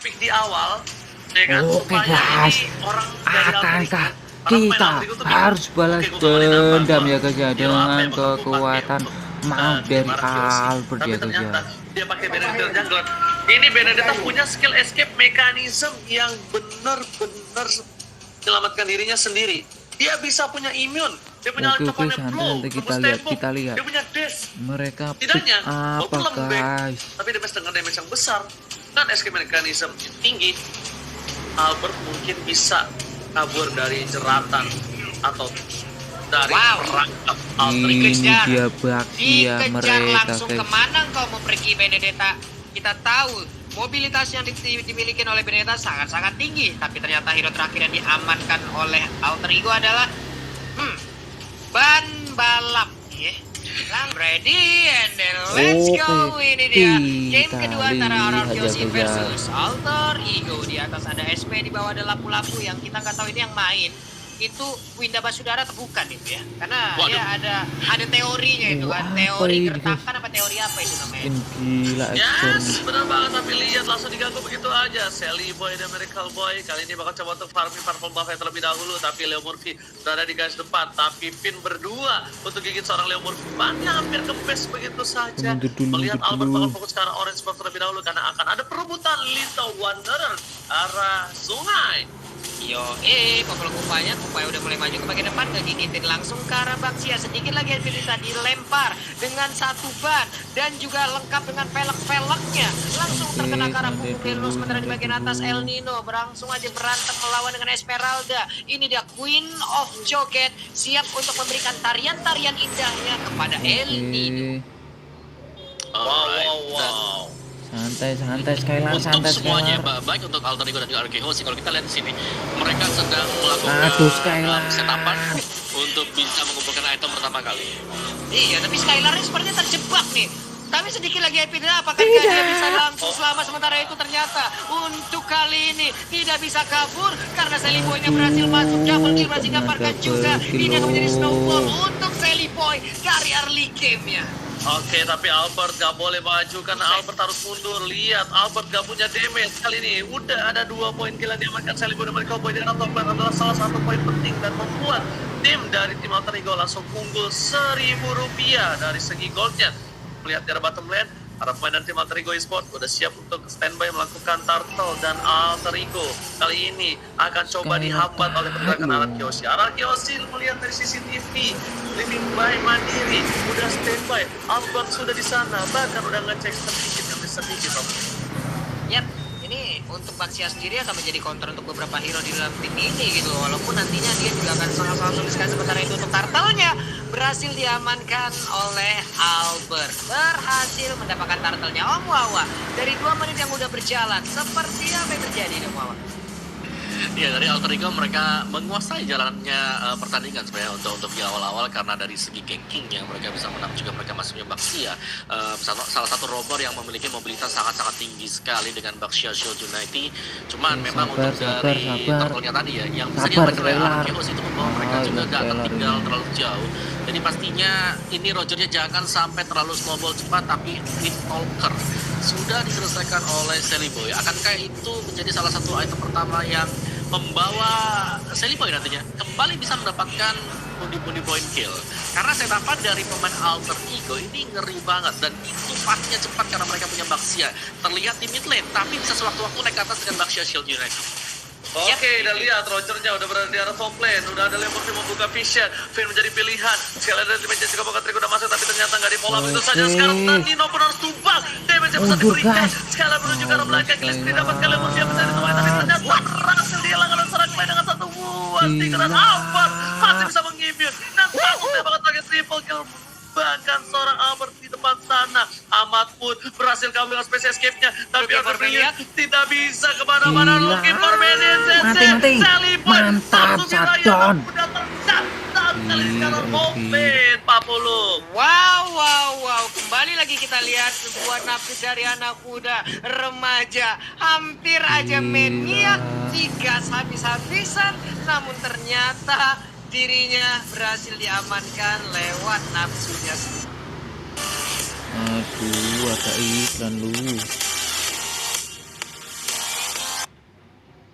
pick di awal, ya kan? Oke Supaya guys, ini orang dari Alter Ego, akankah orang pemain kita Alter Ego tuh bingung. harus balas Oke, gue kembali apa? dendam Gue ya guys ya, hero apa dengan yang bakal gue pakai kekuatan untuk maut tim dari Arkeosi? Albert Tapi ya guys ya. ternyata dia pakai Benedetta Jungler. Ini Benedetta punya skill escape mechanism yang benar-benar menyelamatkan dirinya sendiri. Dia bisa punya immune, dia punya Oke command flow, santai, tembus tembok, kita lihat dia punya dash. mereka pick Tidaknya, apa walaupun lembek, guys. tapi damage dengan damage yang besar dan escape mechanism yang tinggi, Albert mungkin bisa kabur dari jeratan atau dari perangkap Alter Ego. Ini dia Baxia Dikejar mereka langsung guys. kemana kau mau pergi Benedetta? Kita tahu mobilitas yang dimiliki oleh Benedetta sangat-sangat tinggi, tapi ternyata hero terakhir yang diamankan oleh Alter Ego adalah ban balap. Ready and then let's go. Ini dia game kita kedua antara Arkeosi lihat aja, versus Alter Ego. Di atas ada SP, di bawah ada lampu-lampu yang kita nggak tahu ini yang main itu Winda Basudara atau bukan itu ya, karena dia ada teorinya itu kan, teori gertakan apa teori apa itu namanya. Gila Yes, benar banget, tapi lihat langsung diganggu begitu aja. Sally Boy dan Miracle Boy kali ini bakal coba untuk farming purple buff terlebih dahulu, tapi Leo Murphy berada di garis depan, tapi Pin berdua untuk gigit seorang Leo Murphy. Bannya hampir kempes begitu saja. Melihat Albert bakal fokus ke arah orange buff terlebih dahulu karena akan ada perebutan Little Wanderer arah sungai. Yo, kupaya udah mulai maju ke bagian depan, ngegigitin langsung ke arah Baxia. Sedikit lagi bisa dilempar dengan satu ban dan juga lengkap dengan velg-velgnya. Langsung terkena ke arah punggung Delno, sementara di bagian atas El Nino langsung aja berantem melawan dengan Esmeralda. Ini dia Queen of Joget, siap untuk memberikan tarian-tarian indahnya kepada El Nino. Wow. Santai Skylar, untuk santai semuanya Skylar. baik untuk Alter Ego dan juga Arkeosi. Kalau kita lihat di sini mereka sedang melakukan setapan untuk bisa mengumpulkan item pertama kali. Iya, tapi Skylar sepertinya terjebak nih. Tapi sedikit lagi Epidna, apakah dia bisa langsung selama sementara itu ternyata untuk kali ini tidak bisa kabur karena Sally Boy-nya berhasil masuk, double kill berhasil dapatkan juga. Ini akan menjadi snowball untuk Sally Boy dari early game-nya. Oke, tapi Albert gak boleh maju karena Albert harus mundur. Lihat, Albert gak punya damage kali ini. Udah ada 2 poin kill yang diamankan Sally Boy dan Miracle Boy. Dan top lane adalah salah satu poin penting dan membuat tim dari tim Alter Ego langsung unggul Rp1.000 dari segi goldnya. Melihat di arah bottom lane, para pemain dari tim Alter Ego Esports udah siap untuk standby melakukan turtle dan Alter Ego. Kali ini akan coba dihambat oleh pergerakan Arkeosi. Arkeosi melihat dari CCTV, living by mandiri, udah standby. Albert sudah di sana, bahkan udah ngecek sedikit. Yap, ini untuk Baxia sendiri akan menjadi counter untuk beberapa hero di dalam tim ini gitu. Walaupun nantinya dia juga akan sangat-sangat sulit sekali, sementara itu untuk turtle-nya berhasil diamankan oleh Albert. Berhasil mendapatkan turtle-nya. Om Wawa, dari 2 menit yang udah berjalan, seperti apa yang terjadi Om Wawa? Ya, dari Alter Ego mereka menguasai jalannya pertandingan sebenarnya untuk di awal-awal, karena dari segi gankingnya mereka bisa menang juga. Mereka masih punya Baxia, salah satu rover yang memiliki mobilitas sangat-sangat tinggi sekali dengan Baxia Shield Unity. Cuman memang untuk dari turtle-nya tadi ya, yang bisa diamankan oleh Arkeos itu membawa mereka juga gak tertinggal terlalu jauh. Jadi pastinya ini Rogernya jangan sampai terlalu snowball cepat, tapi Pit Talker sudah diselesaikan oleh Sally Boy. Akankah itu menjadi salah satu item pertama yang membawa Sally Boy nantinya kembali bisa mendapatkan pundi-pundi point kill? Karena setapan dari pemain Alter Ego ini ngeri banget, dan itu pastinya cepat karena mereka punya Baxia. Terlihat di mid lane, tapi bisa sewaktu-waktu naik ke atas dengan Baxia Shield Unite. Oke, udah lihat Rogernya udah berada di arah top lane. Udah ada Lemur yang membuka vision. Finn menjadi pilihan. Sekali ada dimensi juga bakal Trick udah masuk, tapi ternyata nggak di follow up. Itu saja sekarang Nino pun harus tumbang. Damage yang bisa diberikan. Sekali menuju ke arah belakang. Klis didapatkan Lemur yang bisa ditemani, tapi ternyata berhasil dihilangkan oleh seorang lain dengan satu buah stiker. Dan Albert masih bisa mengimbun. Dan satu tembakan terakhir triple kill. Bahkan seorang Albert di depan sana. Ahmad pun berhasil kabur dengan space escape-nya, tapi Albert tidak bisa kemana-mana. Looking for Mati. Mantap, shutdown. Udah tercatat kali sekarang momen Pak Pulu. Wow. Kembali lagi kita lihat sebuah nafsu dari anak muda remaja. Hampir aja mainnya digas habis-habisan, namun ternyata dirinya berhasil diamankan lewat nafsunya. Aduh, ada iklan lu.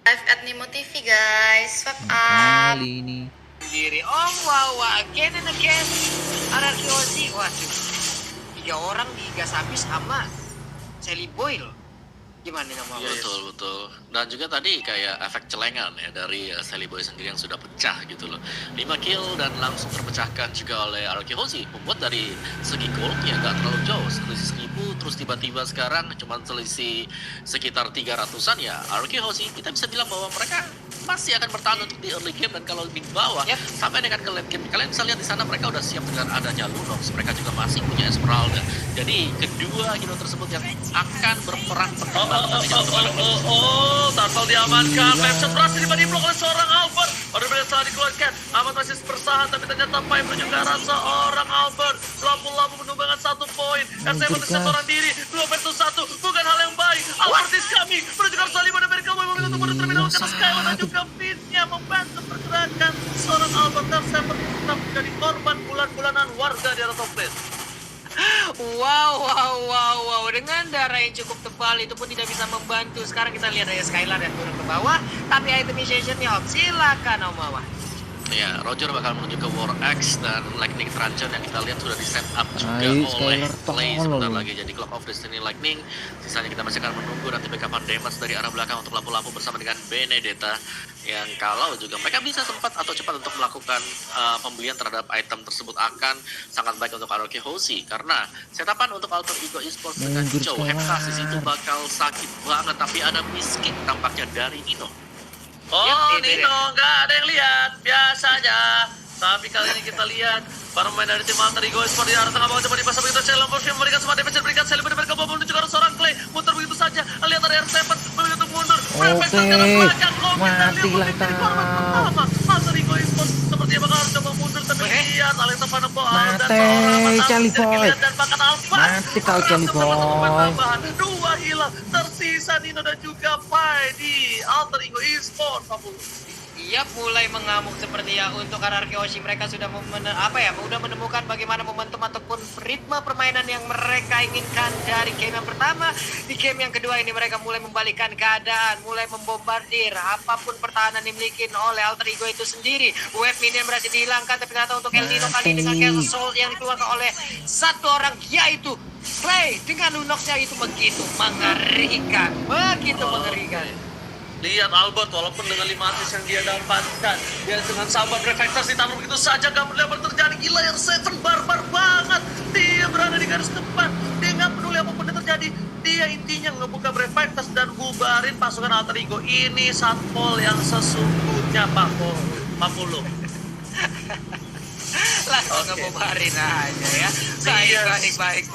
Live at Nemo TV guys, swap up. Kali ini. Sendiri. Oh wow, again and again. Anarkiosi, waduh. 3 orang digas habis sama Sally Boy loh. Gimana nih Om? Betul. Dan juga tadi kayak efek celengan ya dari Sally Boy sendiri yang sudah pecah gitu loh. 5 kill dan langsung terpecahkan juga oleh Arkehozi. Membuat dari segi gol ya gak terlalu jauh, selisih 1000, terus tiba-tiba sekarang cuma selisih sekitar 300-an ya. Arkehozi kita bisa bilang bahwa mereka masih akan bertahan untuk di early game, dan kalau di bawah sampai dengan ke late game kalian bisa lihat di sana mereka udah siap dengan adanya Lunox. Mereka juga masih punya Esmeralda. Jadi kedua hero tersebut yang akan berperan penting Tarkal diamankan. Mapshot berhasil diblok oleh seorang Albert. Order setelah dikeluarkan. Amat masih bersahan, tapi ternyata Piper juga rasa orang Albert. Lampu-lampu menumbangkan 1 poin. RC versus seorang diri. 2 versus 1. Bukan hal yang baik. Albert is coming. Menuju ke arah Salib. Ada mereka memilih untuk mundur terlebih dahulu. Karena Skylar dan juga Fitnya membantu pergerakan seorang Albert. Dan Seven tetap menjadi korban bulan-bulanan warga di arah top lane. Wow. Dengan darah yang cukup tebal itu pun tidak bisa membantu. Sekarang kita lihat ada Skylar yang turun ke bawah. Tapi itemization-nya Om. Silakan Om Mawar. Ya, Roger bakal menuju ke War X dan Lightning Truncheon yang kita lihat sudah di set up juga oleh Skylar Play tolol. sebentar lagi. Jadi Clock of Destiny Lightning, sisanya kita masih akan menunggu nanti backupan damage dari arah belakang untuk lampu-lampu bersama dengan Benedetta, yang kalau juga mereka bisa sempat atau cepat untuk melakukan pembelian terhadap item tersebut akan sangat baik untuk Arkehozi, karena setapan untuk Alter Ego Esports dengan Mundur Joe Skylar. Heptasis itu bakal sakit banget, tapi ada miskin tampaknya dari Nino. Nino nggak ada yang lihat biasanya. Tapi kali ini kita lihat para pemain dari tim Alter Ego Esports di arah tengah bawah coba dipasang begitu. Sheila memberikan semua damage, berikan Sheila mereka bawa menuju ke arah seorang Clay. Muter begitu saja. Lihat ada R7 begitu mundur. Perfect ke arah belakang. Matilah kau. Alter Ego Esports sepertinya bakal coba mundur, tapi lihat Alexa Panepol dan Mati, seorang Charlie Boy. dan bahkan Alphas. Mati kau, Charlie Boy. 2 hilang, tersisa Nino dan juga Pai di Alter Ego Esports. Iya, mulai mengamuk seperti ya. Untuk Arkehozi mereka sudah udah menemukan bagaimana momentum ataupun ritme permainan yang mereka inginkan dari game yang pertama. Di game yang kedua ini mereka mulai membalikkan keadaan, mulai membombardir apapun pertahanan dimiliki oleh Alter Ego itu sendiri. Wave minion berhasil dihilangkan, tapi ternyata untuk El Nino kali ini dengan Castle Soul yang dikeluarkan oleh satu orang, yaitu Clay dengan Lunox-nya itu begitu mengerikan. Lihat Albert, walaupun dengan 5 assist yang dia dapatkan, dia dengan sabar reflektasi ditaruh begitu saja, gak peduli apa terjadi. Gila, R7 barbar banget. Dia berada di garis depan, dia gak peduli apapun yang terjadi. Dia intinya ngebuka reflektasi dan bubarin pasukan Alter Ego. Ini satpol yang sesungguhnya Pak Polo. Langsung ngebubarin aja ya. Baik.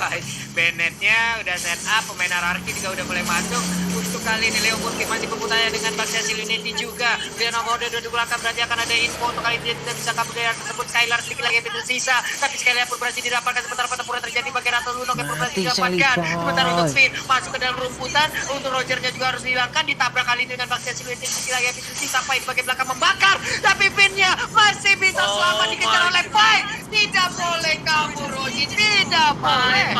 Bennett-nya udah set up, pemain Ararki juga udah mulai masuk. Untuk kali ini Leo Murphy masih berputaya dengan Baksia Silinity juga. Dia nomor udah digunakan, berarti akan ada info. Untuk kali ini dia tidak bisa kabur dari tersebut. Skylar sedikit lagi yang tersisa, tapi Skylar pun berhasil didapatkan. Sementara pertempuran terjadi bagian atas Lunok yang pun berhasil didapatkan. Sementara untuk Finn masuk ke dalam rumputan. Untuk Rogernya juga harus dihilangkan. Ditabrak kali ini dengan Baksia Silinity sedikit lagi yang tersisa. Pai di bagian belakang membakar, tapi Finn-nya masih bisa selamat dikejar oleh Pai. Tidak boleh kabur, Roji. Tidak boleh.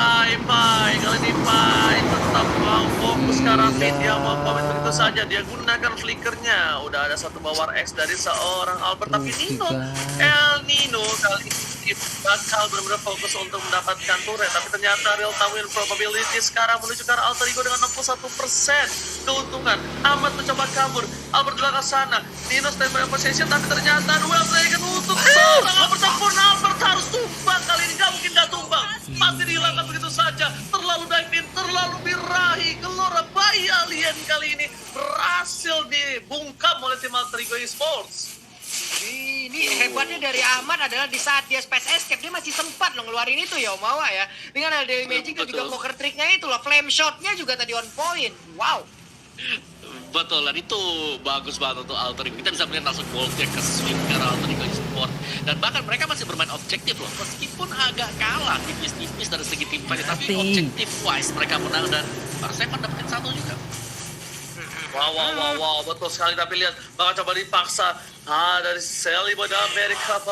Pai, kali ini Pai tetap mau fokus ke arah mid. Dia mau pamit begitu saja, dia gunakan flickernya. Udah ada satu War X dari seorang Albert, tapi Nino, El Nino kali ini bakal benar-benar fokus untuk mendapatkan turret. Tapi ternyata real time win probability sekarang menuju ke arah Alter Ego dengan 61% keuntungan. Amat mencoba kabur, Albert juga ke sana. Nino stand by possession, tapi ternyata duel Dragon untuk seorang Albert sempurna. Albert harus tumbang kali ini, gak mungkin gak tumbang. Pasti dihilangkan begitu saja. Terlalu dive in, terlalu birahi. Gelora bayi alien kali ini berhasil dibungkam oleh tim Alter Ego Esports. Ini hebatnya dari Ahmad adalah di saat dia space escape, dia masih sempat loh ngeluarin itu ya Omawa ya. Dengan ada Dewi Magic dan juga poker tricknya itu loh. Flame shotnya juga tadi on point. Wow. Betul, dan itu bagus banget untuk Alter Ego. Kita bisa melihat langsung boltnya ke swing ke arah Alter Ego Sport. Dan bahkan mereka masih bermain objektif loh. Meskipun agak kalah tipis-tipis dari segi tim fight, tapi objektif wise mereka menang dan Barsepan dapetin 1 juga. Wow, betul sekali. Tapi lihat, bakal coba dipaksa dari Sally pada Amerika,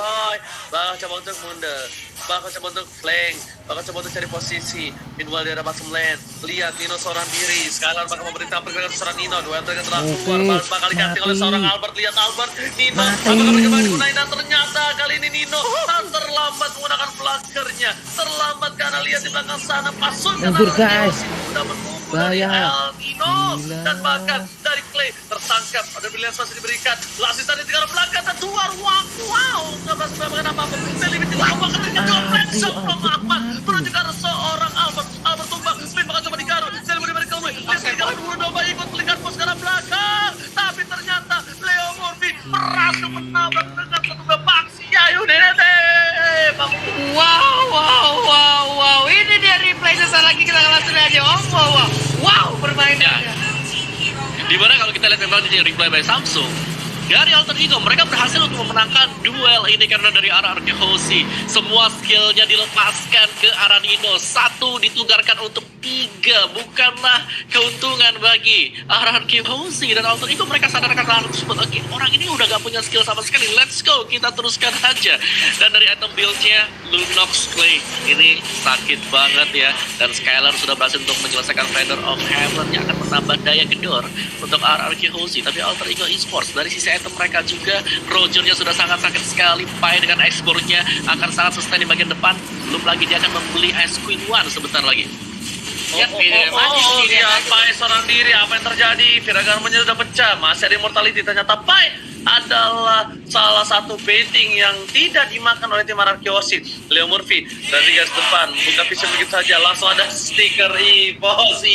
Bakal coba untuk mundur. bakal coba untuk flank, bakal coba untuk cari posisi. Meanwhile di arah bottom lane, lihat Nino seorang diri. Skylar bakal memberikan pergerakan seorang Nino. Dua yang telah keluar, bakal diganti oleh seorang Albert. Lihat Albert, Nino bakal digunakan dan ternyata kali ini Nino terlambat menggunakan flaggernya. Terlambat karena lihat di belakang sana pasukan Mundur, guys. sudah mengumpul dari Bahaya. El Nino Gila. dan bahkan dari Clay tersangkap. Ada pilihan masih diberikan. Lasis tadi tinggal belakang dan keluar. Wow, nggak berhasil melakukan apa-apa. Selimi dilawak ketika Jopek sama Ahmad menunjukkan seorang Albert. Albert tumbang, Spin bakal coba digaruk. Selimi diberi Kelme. Lihat sekarang dua domba ikut melihat pos ke arah belakang. Tapi ternyata Leo Murphy berhasil menabrak dengan satu baksi. Ayo Dede. Wow. Ini dia replay sesaat lagi kita langsung aja. Wow, permainannya. Dimana kalau kita lihat memang di replay by Samsung dari Alter Ego, mereka berhasil untuk memenangkan duel ini karena dari arah Arki Hoshi semua skillnya dilepaskan ke arah Nino. 1 ditukarkan untuk 3, bukanlah keuntungan bagi arah Arki Hoshi dan Alter Ego. Mereka sadarkan hal tersebut. Oke, orang ini udah gak punya skill sama sekali, let's go, kita teruskan aja. Dan dari item build-nya Lunox Clay ini sakit banget ya, dan Skylar sudah berhasil untuk menyelesaikan Feather of Heaven yang akan menambah daya gedor untuk arah Arki Hoshi. Tapi Alter Ego Esports dari sisi item mereka juga, Rogernya sudah sangat sakit sekali. Pai dengan explore-nya akan sangat sustain di bagian depan. Belum lagi dia akan membeli Ice Queen 1 sebentar lagi. Dia Pai seorang diri. Apa yang terjadi? Viragarmanya sudah pecah. Masih ada immortality. Ternyata Pai adalah salah satu baiting yang tidak dimakan oleh tim Araki Hoshi. Leo Murphy dari garis depan buka vision begitu saja, langsung ada stiker EPOS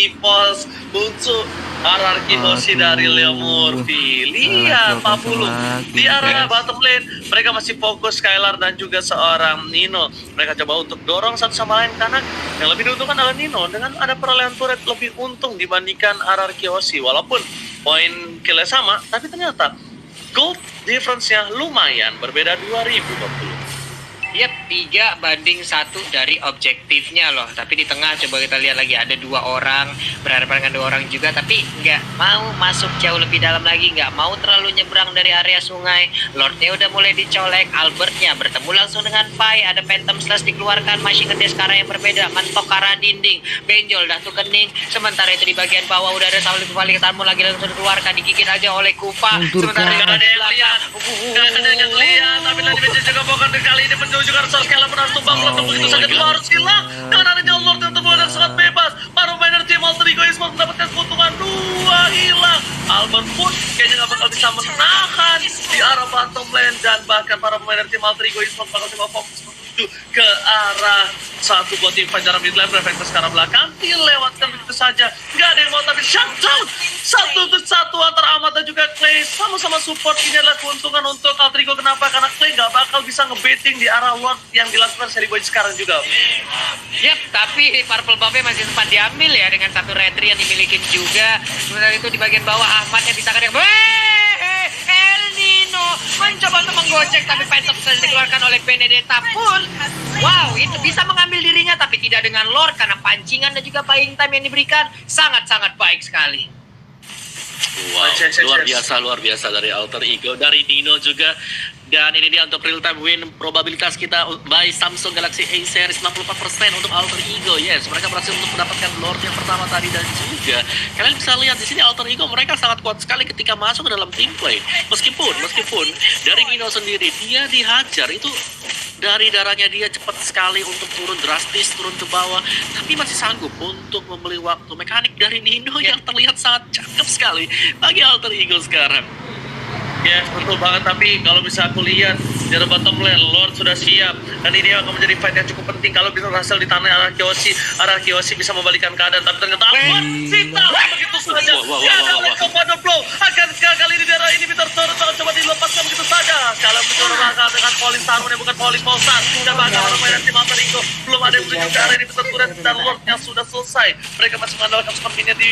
muncul Araki Hoshi dari Leo Murphy. Lihat 40 di arah bottom lane, mereka masih fokus Skylar dan juga seorang Nino. Mereka coba untuk dorong satu sama lain karena yang lebih diuntungkan adalah Nino dengan ada perolehan turret lebih untung dibandingkan Araki Hoshi. Walaupun poin killnya sama, tapi ternyata gold difference-nya lumayan berbeda 2020. Yap, 3 banding 1 dari objektifnya loh. Tapi di tengah coba kita lihat lagi ada 2 orang, berhadapan dengan 2 orang juga, tapi nggak mau masuk jauh lebih dalam lagi, nggak mau terlalu nyebrang dari area sungai. Lordnya udah mulai dicolek, Albertnya bertemu langsung dengan Pai, ada Phantom Slash dikeluarkan, masih ngedes ke arah yang berbeda, mentok ke arah dinding, benjol dah tuh kening. Sementara itu di bagian bawah udah ada salib balik tamu lagi langsung dikeluarkan, digigit aja oleh Kupa. Sementara Nggak ada yang lihat, tapi lagi bisa juga bukan kali ini menunjukkan Skylar pernah tumbang untuk begitu saja itu harus hilang dengan adanya Lord yang terbuat dan sangat bebas. Para pemain tim Alter Ego Esports mendapatkan keuntungan 2 hilang. Albert pun kayaknya nggak bakal bisa menahan di arah bottom lane, dan bahkan para pemain tim Alter Ego Esports bakal coba fokus menuju ke arah satu buat tim Fajar mid lane. Reflektor sekarang belakang dilewatkan begitu saja, nggak ada yang mau, tapi shutdown 1-1 antara Ahmad dan juga Clay sama-sama support. Ini adalah keuntungan untuk Alter Ego. Kenapa? Karena Clay nggak bakal bisa ngebaiting di arah Lord yang dilakukan Seri Boy sekarang juga. Yap, tapi Purple Buff masih sempat diambil ya dengan satu retri yang dimiliki juga. Sementara itu di bagian bawah Ahmad yang bisa kadang El Nino mencoba untuk menggocek, tapi Phantom Slash dikeluarkan oleh Benedetta pun. Wow, itu bisa mengambil dirinya, tapi tidak dengan Lord karena pancingan dan juga buying time yang diberikan sangat-sangat baik sekali. Wow, luar biasa dari Alter Ego, dari Nino juga. Dan ini dia untuk real time win probabilitas kita by Samsung Galaxy A series 64% untuk Alter Ego. Yes, mereka berhasil untuk mendapatkan Lord yang pertama tadi, dan juga kalian bisa lihat di sini Alter Ego mereka sangat kuat sekali ketika masuk ke dalam team play. Meskipun dari Nino sendiri dia dihajar itu, dari darahnya dia cepat sekali untuk turun drastis, turun ke bawah, tapi masih sanggup untuk membeli waktu. Mekanik dari Nino yang terlihat sangat cakep sekali bagi Alter Ego sekarang. Ya, betul banget. Tapi kalau bisa aku lihat di bottom lane, Lord sudah siap, dan ini akan menjadi fight yang cukup penting. Kalau bisa berhasil di tanah Araki Hoshi bisa membalikan keadaan, tapi ternyata Sita begitu saja. Ada Commando Blow akan kali ini darah ini Peter Torres akan coba dilepaskan begitu saja. Kalau mencoba dengan Pauline Tarun yang bukan Pauline Pausar, dan bahkan orang main tim Alter Ego belum ada yang menuju ke arah ini Peter Torres, dan Lord yang sudah selesai. Mereka masih mengandalkan sepertinya di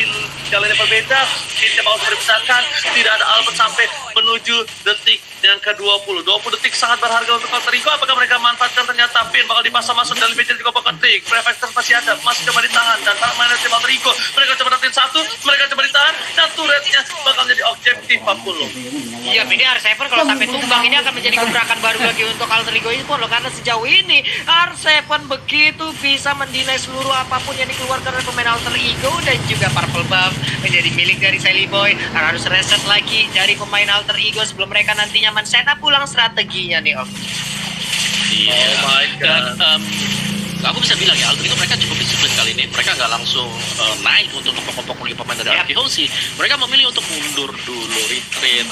jalan yang berbeda. Ini mau dipisahkan, tidak ada Albert sampai menuju detik yang ke-20. 20 detik sangat berharga untuk Alter Ego. Apakah mereka manfaatkan? Ternyata Pin bakal dipasang masuk dalam meja juga bakal trik. Prefector masih ada, masih coba ditahan, dan para main tim Alter Ego mereka coba dapetin 1, mereka coba ditahan, dan turretnya bakal jadi objektif Iya, ini R7 kalau sampai tumbang ini akan menjadi gebrakan baru lagi untuk Alter Ego Esports loh, karena sejauh ini R7 begitu bisa mendilai seluruh apapun yang dikeluarkan oleh pemain Alter Ego, dan juga Purple Buff menjadi milik dari Sally Boy. Harus reset lagi dari pemain Alter Ego sebelum mereka nantinya men-setup ulang strateginya nih, Om. Iya. Oh my God. Dan aku bisa bilang ya, Alter Ego mereka cukup disiplin kali ini. Mereka nggak langsung naik untuk kelompok lagi pemain dari Arkihosi. Mereka memilih untuk mundur dulu, retreat,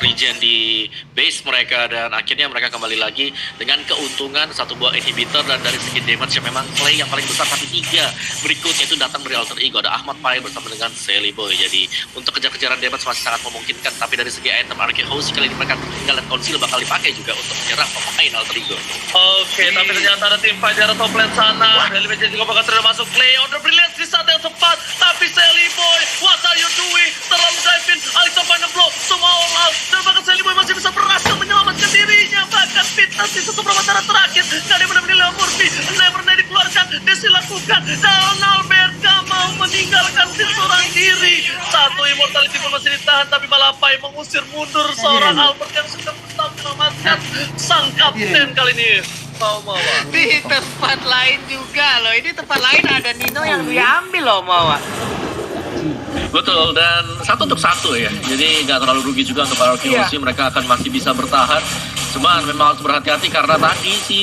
regen di base mereka, dan akhirnya mereka kembali lagi dengan keuntungan satu buah inhibitor, dan dari segi damage yang memang play yang paling besar, tapi 3 berikutnya itu datang dari Alter Ego. Ada Ahmad Pai bersama dengan Sally Boy. Jadi untuk kejar-kejaran damage masih sangat memungkinkan, tapi dari segi item Arkihosi kali ini mereka tinggal dan Council bakal dipakai juga untuk menyerang pemain Alter Ego. Oke, tapi ternyata ada tim Fajar top lane sana. Dari meja juga bakal sudah masuk play order brilliant di saat yang tepat. Tapi Sally Boy, what are you doing? Terlalu dive in, Alexa final blow, semua all out. Dan bahkan Sally Boy masih bisa berhasil menyelamatkan dirinya. Bahkan Fitness di satu permasalahan terakhir. Gak ada yang benar-benar Murphy, never dikeluarkan, Desi lakukan. Dan Albert gak mau meninggalkan tim seorang diri. Satu immortality pun masih ditahan, tapi Malapai mengusir mundur seorang Albert yang sudah berusaha menyelamatkan sang kapten kali ini. Mawa. Di tempat lain juga loh, ini tempat lain ada Nino yang diambil loh, Mawa. Betul, dan 1 untuk 1 ya. Jadi nggak terlalu rugi juga untuk para Arkihosi. Mereka akan masih bisa bertahan. Cuman memang harus berhati-hati karena tadi si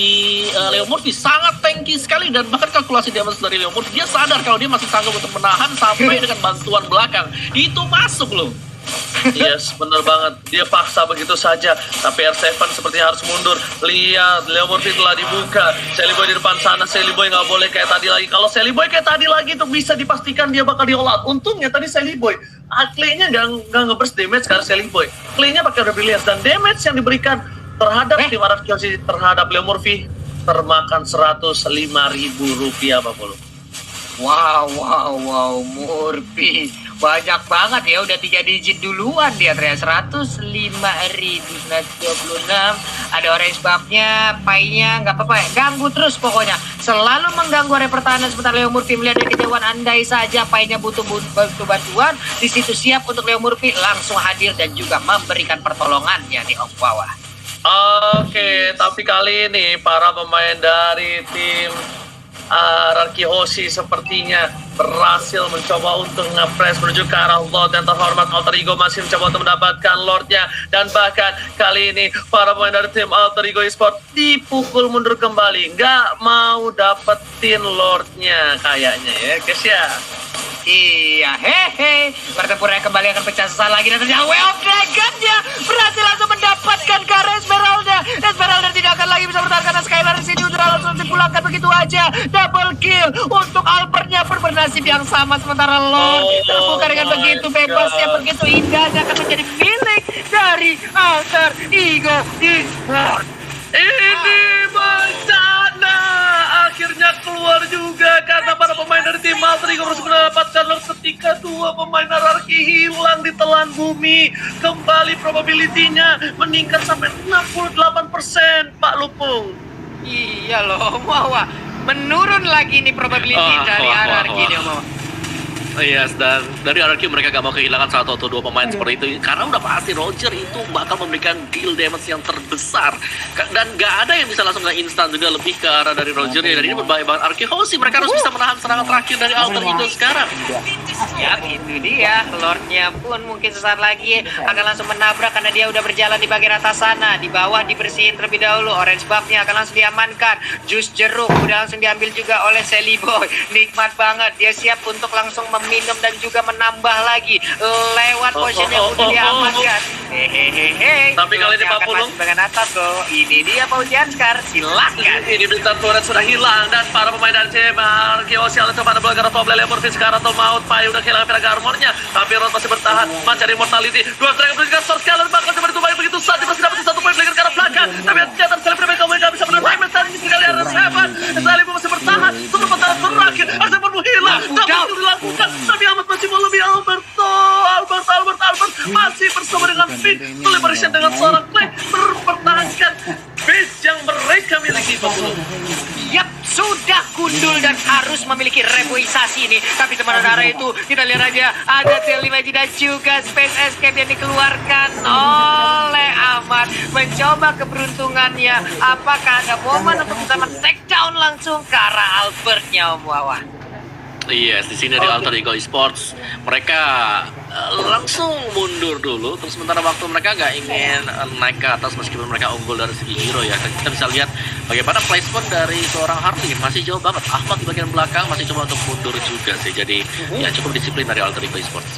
Leo Murphy sangat tanky sekali, dan bahkan kalkulasi damage dari Leo Murphy, dia sadar kalau dia masih sanggup untuk menahan sampai dengan bantuan belakang. Itu masuk loh. Yes, bener banget. Dia paksa begitu saja. Tapi R7 sepertinya harus mundur. Lihat, Leo Murphy telah dibuka. Sally Boy di depan sana. Sally Boy nggak boleh kayak tadi lagi. Kalau Sally Boy kayak tadi lagi itu bisa dipastikan dia bakal di-all out. Untungnya tadi Sally Boy Clay-nya nggak nge-burst damage karena Sally Boy. Clay-nya pakai brilliance, dan damage yang diberikan terhadap tim Arkihosi terhadap Leo Murphy termakan 105.000 rupiah, Pak Polo. Wow, Murphy banyak banget ya, udah 3 digit duluan dia ternyata. 105.926. Ada orange buff-nya, pie-nya, nggak apa-apa ya, ganggu terus pokoknya, selalu mengganggu area pertahanan. Sebentar Leo Murphy melihat dari kejauhan, andai saja pie-nya butuh bantuan, di situ siap untuk Leo Murphy langsung hadir dan juga memberikan pertolongannya di Om bawah. Oke, tapi kali ini para pemain dari tim Arkihosi sepertinya berhasil mencoba untuk nge-press menuju ke arah Lord yang terhormat. Alter Ego masih mencoba untuk mendapatkan Lordnya, dan bahkan kali ini para pemain dari tim Alter Ego Esports dipukul mundur kembali, nggak mau dapetin Lordnya kayaknya ya guys ya. Iya, hehe. Pertempuran kembali akan pecah sesaat lagi, dan ternyata Way of Dragon-nya berhasil langsung mendapatkan ke arah Esmeralda. Esmeralda tidak akan lagi bisa bertahan karena Skylar di sini udah langsung dipulangkan begitu aja. Double kill untuk Alpertnya pun bernasib yang sama, sementara Lord terbuka dengan begitu bebasnya, begitu indahnya akan menjadi milik dari Alter Ego Esports. Ini bencana akhirnya keluar juga karena para pemain dari tim Alter Ego harus mendapatkan Lord ketika 2 pemain Anarki hilang di telan bumi. Kembali probability-nya meningkat sampai 68%, Pak Lupung. Iya loh, Mawa. Menurun lagi nih probability dari Anarki nih, Mawa. Yes, dan dari RRQ mereka gak mau kehilangan 1 atau 2 pemain seperti itu, karena udah pasti Roger itu bakal memberikan deal damage yang terbesar, dan gak ada yang bisa langsung instan juga, lebih ke arah dari Roger ya. Dan ini berbahaya banget Arkihosi, mereka harus bisa menahan serangan terakhir dari Alter Ego sekarang. Ya itu dia, Lordnya pun mungkin sesaat lagi akan langsung menabrak karena dia udah berjalan di bagian atas sana. Di bawah dibersihin terlebih dahulu, orange buff-nya akan langsung diamankan. Jus jeruk udah langsung diambil juga oleh Sally Boy. Nikmat banget, dia siap untuk langsung minum dan juga menambah lagi lewat potion yang udah diamankan. Hehehe. Tapi kali ini Pak Pulung dengan atas loh. Ini dia Paujian Scar, silakan. Ini bintang turret sudah hilang, dan para pemain dari tim Arkihosi Alter pada belakang top lane Murphy sekarang atau maut. Pai udah kehilangan peraga armornya, tapi Rod masih bertahan mencari mortality. 2 strike memberikan sword scaler, bahkan coba ditubah begitu saja masih dapat 1 poin lagi ke arah belakang. Tapi ternyata Sally Boy gak bisa menahan damage tadi sekali arah R7. Sally Boy masih bertahan, super pertahanan terakhir. R7 pun hilang, dapat dilakukan. Tapi Albert masih mau lebih. Albert masih bersama dengan Finn. Collaboration dengan seorang Clay mempertahankan base yang mereka miliki, Pak Pulung. Yap, sudah gundul dan harus memiliki reboisasi ini. Tapi teman saudara itu, kita lihat aja ada Telematch dan juga Space Escape yang dikeluarkan oleh Ahmad. Mencoba keberuntungannya. Apakah ada momen untuk bisa men-take down langsung ke arah Albertnya, Om Wawa? Yes, di sini dari Alter Ego Esports mereka langsung mundur dulu. Terus sementara waktu mereka nggak ingin naik ke atas meskipun mereka unggul dari segi hero ya. Kita bisa lihat bagaimana placement dari seorang Harley masih jauh banget. Ahmad di bagian belakang masih coba untuk mundur juga sih. Jadi ya cukup disiplin dari Alter Ego Esports.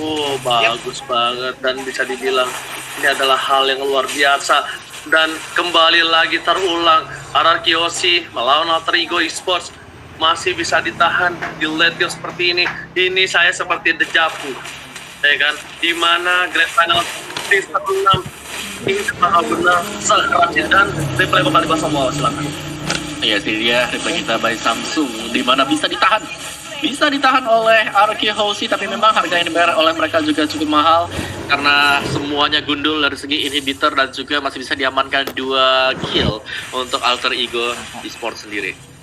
Oh, bagus banget dan bisa dibilang ini adalah hal yang luar biasa. Dan kembali lagi terulang, RRQ Aussie melawan Alter Ego Esports masih bisa ditahan di late game seperti ini. Ini saya seperti dejavu, ya kan? Dimana Grand Final 16 ini benar-benar sekeras dan replay kembali bahasa Wawa, silakan. Iya sih dia replay kita by Samsung di mana bisa ditahan. Bisa ditahan oleh RRQ Aussie, tapi memang harga yang dibayar oleh mereka juga cukup mahal karena semuanya gundul dari segi inhibitor dan juga masih bisa diamankan 2 kill untuk Alter Ego Esports sendiri.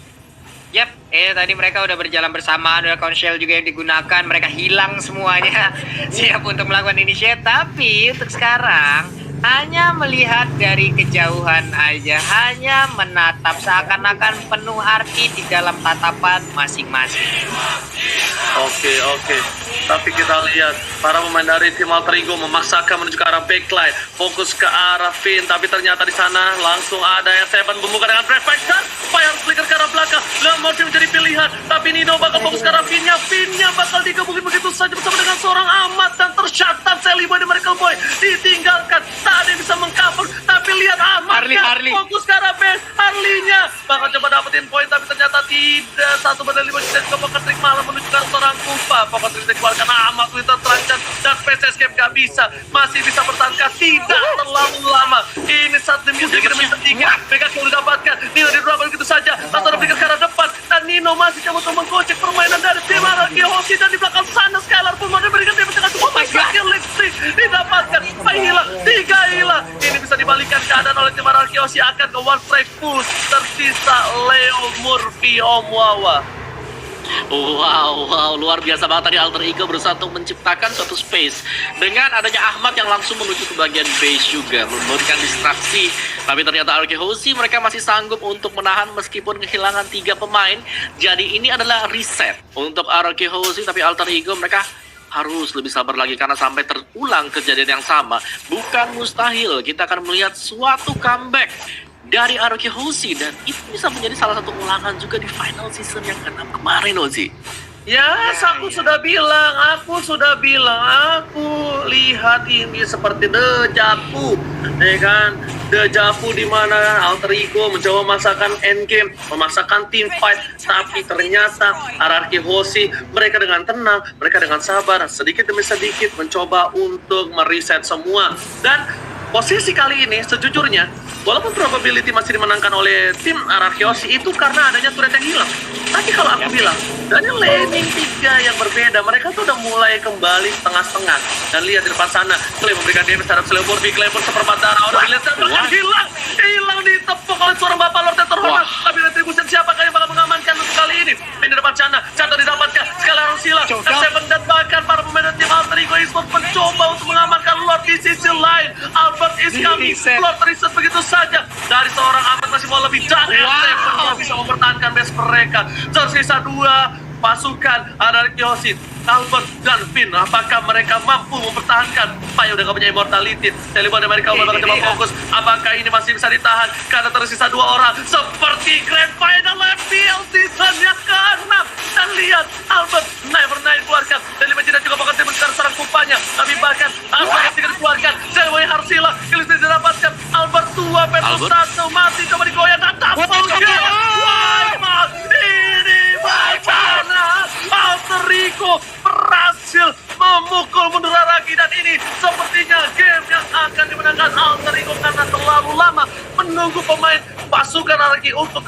Yap, tadi mereka udah berjalan bersamaan, udah konshell juga yang digunakan, mereka hilang semuanya, siap untuk melakukan initiate. Tapi untuk sekarang hanya melihat dari kejauhan aja, hanya menatap seakan-akan penuh arti di dalam tatapan masing-masing. Oke. Tapi kita lihat para pemain dari tim Alter Ego memaksakan menuju ke arah backline, fokus ke arah Finn, tapi ternyata di sana langsung ada yang Seven membuka dengan Perfection, Fire Flicker ke arah belakang, Lemorty menjadi pilihan, tapi Nino bakal fokus ke arah Finnya bakal digebukin begitu saja bersama dengan seorang Ahmad dan tercatat Sally Boy dan Miracle Boy ditinggalkan, tak ada yang bisa mengcover, tapi lihat Ahmad Harley. fokus ke arah base, Harley-nya bakal coba dapetin poin, tapi ternyata tidak. Satu bandar 5 dan juga Pocket Trick malah menuju ke arah seorang Kufa. Pocket Trick dikeluarkan, Ahmad Winter terancam dan Space Escape gak bisa, masih bisa bertahan tidak terlalu lama. Ini saat demi sedikit demi ketiga mereka sudah dapatkan Nino di drop begitu saja, satu berikan ke arah depan dan Nino masih coba untuk menggocek permainan dari tim RRQ Aussie, dan di belakang sana Skylar pun mau diberikan dia dengan oh my god, listrik didapatkan, 4 hilang, 3 hilang. Ini bisa dibalikan keadaan oleh tim RRQ Aussie, akan ke one strike push, tersisa Leo Murphy, Om Wawa. Wow, luar biasa banget tadi Alter Ego berusaha untuk menciptakan suatu space dengan adanya Ahmad yang langsung menuju ke bagian base juga memberikan distraksi, tapi ternyata RRQ Aussie mereka masih sanggup untuk menahan meskipun kehilangan 3 pemain. Jadi ini adalah reset untuk RRQ Aussie, tapi Alter Ego mereka harus lebih sabar lagi karena sampai terulang kejadian yang sama bukan mustahil kita akan melihat suatu comeback dari RRQ Aussie, dan itu bisa menjadi salah satu ulangan juga di final season yang ke-6 kemarin, Ozi. Ya, aku sudah bilang, aku lihat ini seperti dejavu, ya kan? Dejavu di mana Alter Ego mencoba memaksakan endgame, memaksakan team fight, tapi ternyata RRQ Aussie mereka dengan tenang, mereka dengan sabar, sedikit demi sedikit mencoba untuk mereset semua. Dan posisi kali ini sejujurnya, walaupun probability masih dimenangkan oleh tim RRQ Aussie itu karena adanya turret yang hilang. Tapi kalau aku bilang, dari laning 3 yang berbeda, mereka tuh udah mulai kembali setengah-setengah. Dan lihat di depan sana, Clay memberikan damage terhadap Slayer Big Claymore seperempat darah. Udah dilihat dan hilang ditepuk oleh seorang Bapak Lord yang terhormat. Tapi Retribution siapakah yang bakal mengamankan untuk kali ini? Di depan sana, Cato didapatkan, sekali harus hilang. Dan Seven dan bahkan para pemain tim Alter Ego Esports mencoba untuk mengamankan Lord di sisi lain. Albert is coming, Lord reset begitu saja. Dari seorang Ahmad masih mau lebih, dan Seven bisa mempertahankan base mereka. Tersisa 2 pasukan RRQ Aussie, Albert dan Finn. Apakah mereka mampu mempertahankan? Pai udah gak punya immortality. Telephone mereka bakal coba fokus. Apakah ini masih bisa ditahan? Karena tersisa 2 orang. Seperti Grand Final FPL season yang ke-6. Dan lihat Albert Never Night keluarkan. Telephone tidak juga bakal diberikan serang kupanya. Tapi bahkan Albert tidak dikeluarkan. Selway harus hilang. Kilis didapatkan. Albert 2 versus 1 mati coba digoyang dan double kill. Wah, ini bagaimana Alter Ego berhasil memukul mundur lagi, dan ini sepertinya game yang akan dimenangkan Alter Ego karena terlalu lama menunggu pemain pasukan RRQ untuk